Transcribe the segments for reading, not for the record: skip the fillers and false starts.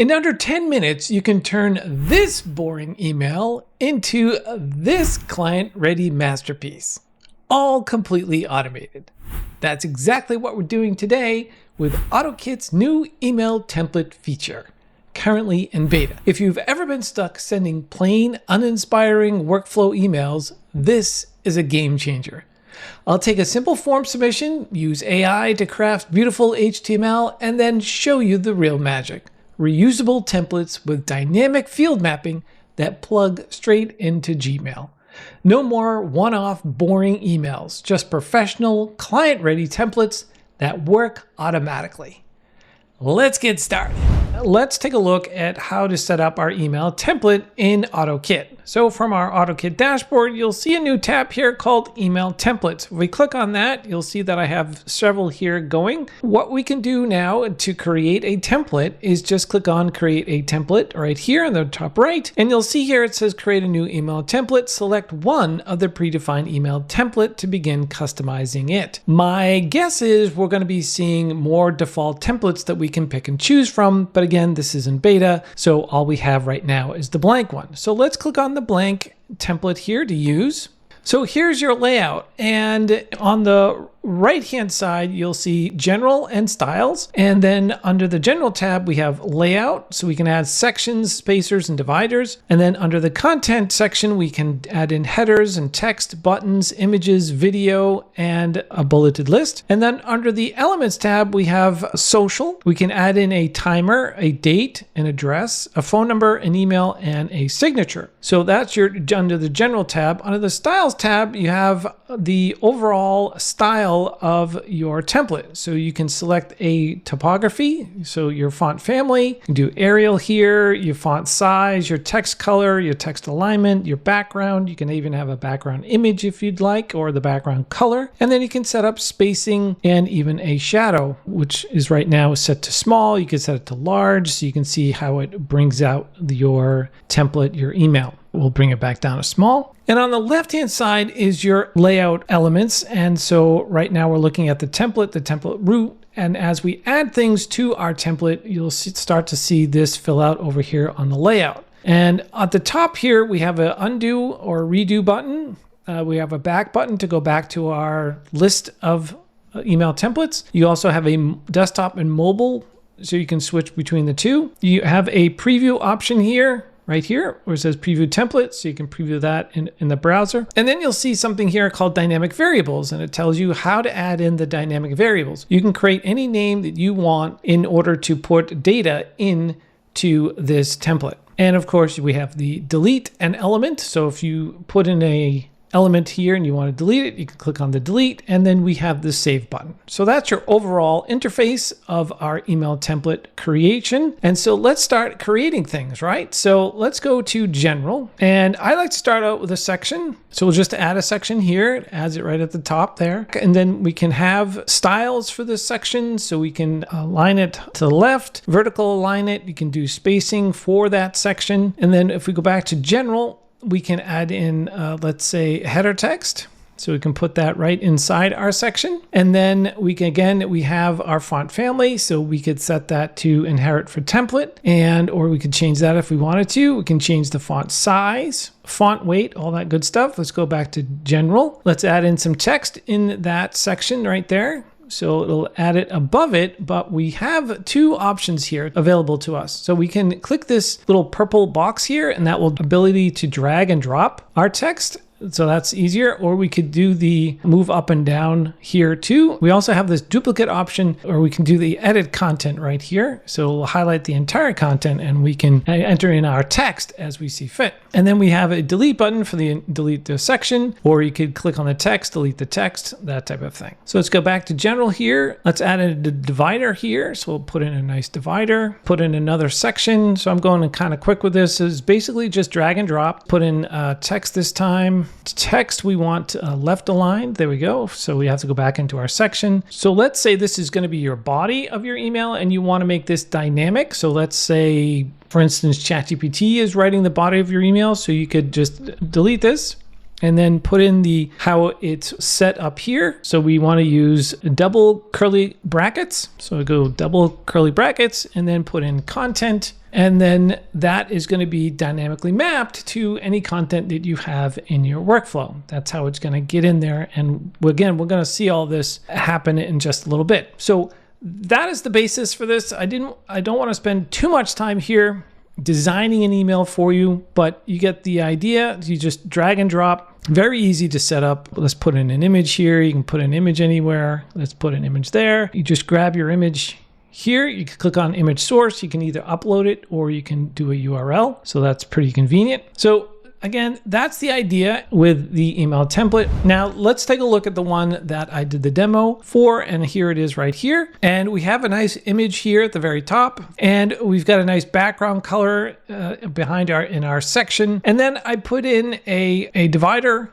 In under 10 minutes, you can turn this boring email into this client-ready masterpiece, all completely automated. That's exactly what we're doing today with OttoKit's new email template feature, currently in beta. If you've ever been stuck sending plain, uninspiring workflow emails, this is a game changer. I'll take a simple form submission, use AI to craft beautiful HTML, and then show you the real magic. Reusable templates with dynamic field mapping that plug straight into Gmail. No more one-off boring emails, just professional, client-ready templates that work automatically. Let's get started. Let's take a look at how to set up our email template in OttoKit. So from our OttoKit dashboard, you'll see a new tab here called Email Templates. If we click on that, you'll see that I have several here going. What we can do now to create a template is just click on Create a Template right here in the top right. And you'll see here it says Create a new email template. Select one of the predefined email template to begin customizing it. My guess is we're going to be seeing more default templates that we can pick and choose from. But again, this is in beta, so all we have right now is the blank one. So let's click on the blank template here to use. So here's your layout, and on the right-hand side, you'll see General and Styles. And then under the General tab, we have Layout, so we can add sections, spacers, and dividers. And then under the Content section, we can add in headers and text, buttons, images, video, and a bulleted list. And then under the Elements tab, we have Social. We can add in a timer, a date, an address, a phone number, an email, and a signature. So that's your under the General tab. Under the Styles tab, you have the overall style of your template. So you can select a typography, so your font family, you can do Arial here, your font size, your text color, your text alignment, your background. You can even have a background image if you'd like, or the background color. And then you can set up spacing and even a shadow, which is right now set to small. You can set it to large, so you can see how it brings out your template, your email. We'll bring it back down to small. And on the left-hand side is your layout elements. And so right now we're looking at the template root. And as we add things to our template, you'll start to see this fill out over here on the layout. And at the top here, we have an undo or redo button. We have a back button to go back to our list of email templates. You also have a desktop and mobile, so you can switch between the two. You have a preview option here, right here, where it says preview template, so you can preview that in the browser. And then you'll see something here called dynamic variables, and it tells you how to add in the dynamic variables. You can create any name that you want in order to put data into this template. And of course, we have the delete an element. So if you put in a element here and you want to delete it, you can click on the delete, and then we have the save button. So that's your overall interface of our email template creation. And so let's start creating things, right? So let's go to General, and I like to start out with a section. So we'll just add a section here. It adds it right at the top there. And then we can have styles for this section. So we can align it to the left, vertical align it. You can do spacing for that section. And then if we go back to General, we can add in, let's say, header text. So we can put that right inside our section. And then we can, again, we have our font family. So we could set that to inherit for template, or we could change that if we wanted to. We can change the font size, font weight, all that good stuff. Let's go back to General. Let's add in some text in that section right there. So it'll add it above it, but we have two options here available to us. So we can click this little purple box here, and that will ability to drag and drop our text. So that's easier, or we could do the move up and down here too. We also have this duplicate option, or we can do the edit content right here. So we'll highlight the entire content and we can enter in our text as we see fit. And then we have a delete button for the delete the section, or you could click on the text, delete the text, that type of thing. So let's go back to General here. Let's add a divider here. So we'll put in a nice divider, put in another section. So I'm going kind of quick with this. Is basically just drag and drop, put in text this time. Text we want left aligned. There we go. So we have to go back into our section. So let's say this is going to be your body of your email and you want to make this dynamic. So let's say, for instance, ChatGPT is writing the body of your email. So you could just delete this and then put in the how it's set up here. So we want to use double curly brackets. So I go double curly brackets and then put in content. And then that is going to be dynamically mapped to any content that you have in your workflow. That's how it's going to get in there. And again, we're going to see all this happen in just a little bit. So that is the basis for this. I don't want to spend too much time here designing an email for you, but you get the idea. You just drag and drop. Very easy to set up. Let's put in an image here. You can put an image anywhere. Let's put an image there. You just grab your image here. You can click on image source. You can either upload it or you can do a URL. So that's pretty convenient. So again, that's the idea with the email template. Now let's take a look at the one that I did the demo for, and here it is right here. And we have a nice image here at the very top, and we've got a nice background color behind in our section. And then I put in a divider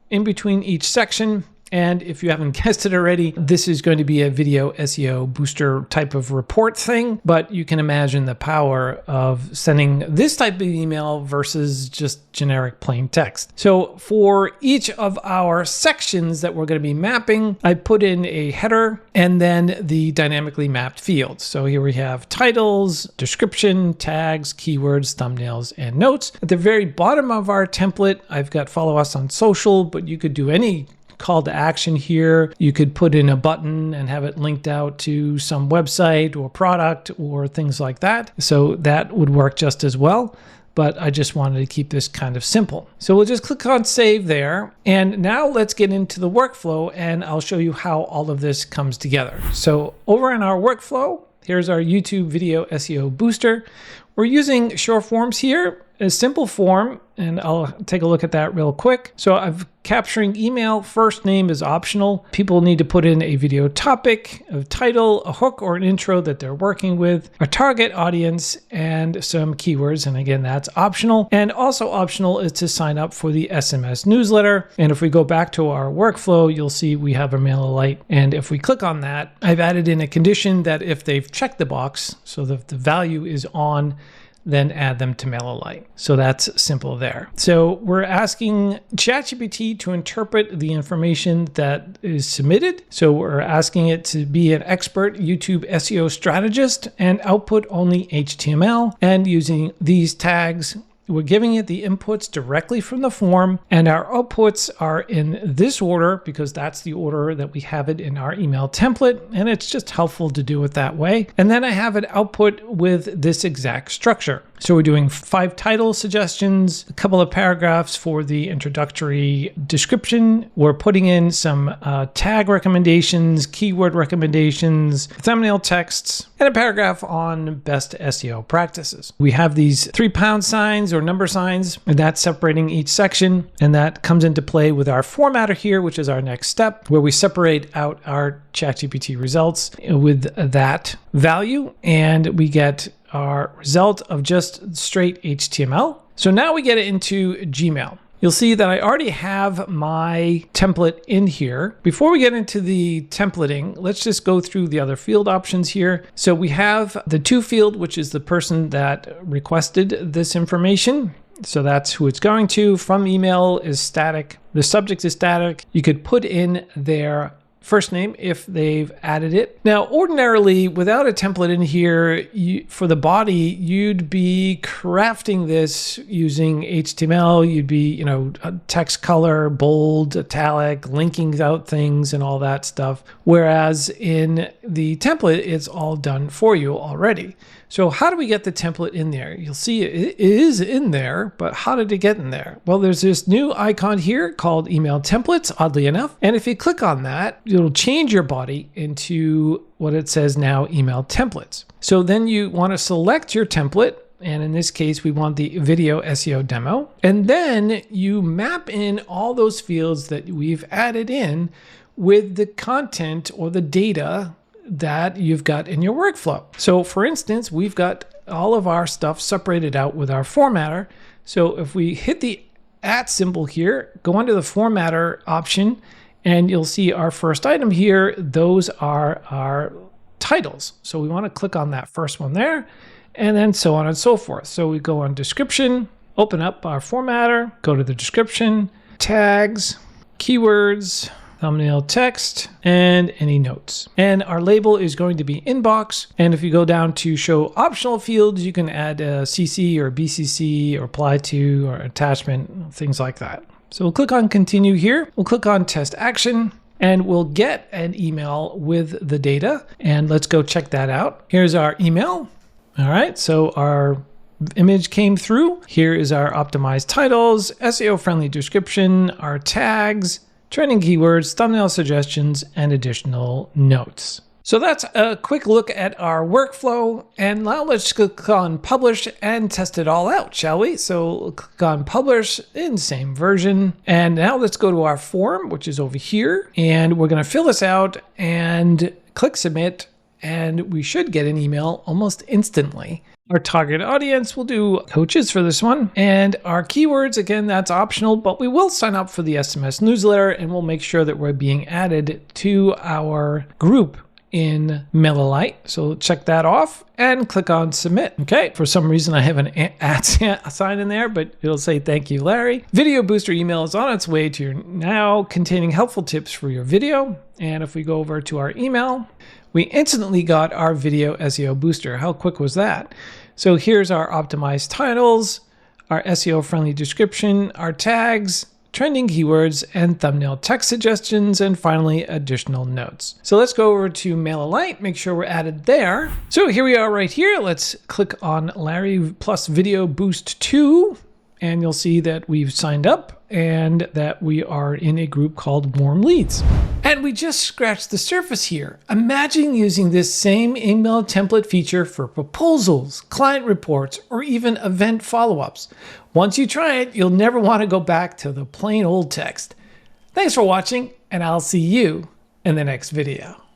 in between each section. And if you haven't guessed it already, this is going to be a video SEO booster type of report thing, but you can imagine the power of sending this type of email versus just generic plain text. So for each of our sections that we're going to be mapping, I put in a header and then the dynamically mapped fields. So here we have titles, description, tags, keywords, thumbnails, and notes. At the very bottom of our template, I've got follow us on social, but you could do any call to action here. You could put in a button and have it linked out to some website or product or things like that. So that would work just as well. But I just wanted to keep this kind of simple. So we'll just click on save there. And now let's get into the workflow and I'll show you how all of this comes together. So over in our workflow, here's our YouTube video SEO booster. We're using Jotforms here, a simple form, and I'll take a look at that real quick. So I'm capturing email, first name is optional. People need to put in a video topic, a title, a hook or an intro that they're working with, a target audience, and some keywords. And again, that's optional. And also optional is to sign up for the SMS newsletter. And if we go back to our workflow, you'll see we have a MailerLite. And if we click on that, I've added in a condition that if they've checked the box, so that the value is on, then add them to MailerLite. So that's simple there. So we're asking ChatGPT to interpret the information that is submitted. So we're asking it to be an expert YouTube SEO strategist and output only HTML, and using these tags, we're giving it the inputs directly from the form, and our outputs are in this order because that's the order that we have it in our email template, and it's just helpful to do it that way. And then I have an output with this exact structure. So we're doing 5 title suggestions, a couple of paragraphs for the introductory description. We're putting in some tag recommendations, keyword recommendations, thumbnail texts, and a paragraph on best SEO practices. We have these 3 signs or number signs, and that's separating each section. And that comes into play with our formatter here, which is our next step, where we separate out our ChatGPT results with that value, and we get our result of just straight HTML. So now we get it into Gmail. You'll see that I already have my template in here. Before we get into the templating, let's just go through the other field options here. So we have the to field, which is the person that requested this information. So that's who it's going to. From email is static. The subject is static. You could put in their first name if they've added it. Now, ordinarily, without a template in here, for the body, you'd be crafting this using HTML. You'd be, text color, bold, italic, linking out things and all that stuff. Whereas in the template, it's all done for you already. So how do we get the template in there? You'll see it is in there, but how did it get in there? Well, there's this new icon here called email templates, oddly enough. And if you click on that, it'll change your body into what it says now, email templates. So then you want to select your template. And in this case, we want the video SEO demo. And then you map in all those fields that we've added in with the content or the data that you've got in your workflow. So for instance, we've got all of our stuff separated out with our formatter. So if we hit the @ symbol here, go under the formatter option, and you'll see our first item here. Those are our titles. So we want to click on that first one there, and then so on and so forth. So we go on description, open up our formatter, go to the description, tags, keywords, thumbnail text, and any notes. And our label is going to be inbox. And if you go down to show optional fields, you can add a CC or BCC or apply to or attachment, things like that. So we'll click on continue here. We'll click on test action and we'll get an email with the data. And let's go check that out. Here's our email. All right, so our image came through. Here is our optimized titles, SEO friendly description, our tags, trending keywords, thumbnail suggestions, and additional notes. So that's a quick look at our workflow. And now let's click on publish and test it all out, shall we? So click on publish in same version. And now let's go to our form, which is over here. And we're going to fill this out and click submit. And we should get an email almost instantly. Our target audience, we'll do coaches for this one. And our keywords, again, that's optional, but we will sign up for the SMS newsletter and we'll make sure that we're being added to our group in MailerLite. So check that off and click on submit. Okay, for some reason I have an @ sign in there, but it'll say thank you, Larry. Video Booster email is on its way to you now, containing helpful tips for your video. And if we go over to our email, we instantly got our video SEO booster. How quick was that? So here's our optimized titles, our SEO friendly description, our tags, trending keywords, and thumbnail text suggestions, and finally additional notes. So let's go over to MailerLite, make sure we're added there. So here we are right here. Let's click on Larry plus Video Boost 2, and you'll see that we've signed up and that we are in a group called Warm Leads. And we just scratched the surface here. Imagine using this same email template feature for proposals, client reports, or even event follow-ups. Once you try it, you'll never want to go back to the plain old text. Thanks for watching, and I'll see you in the next video.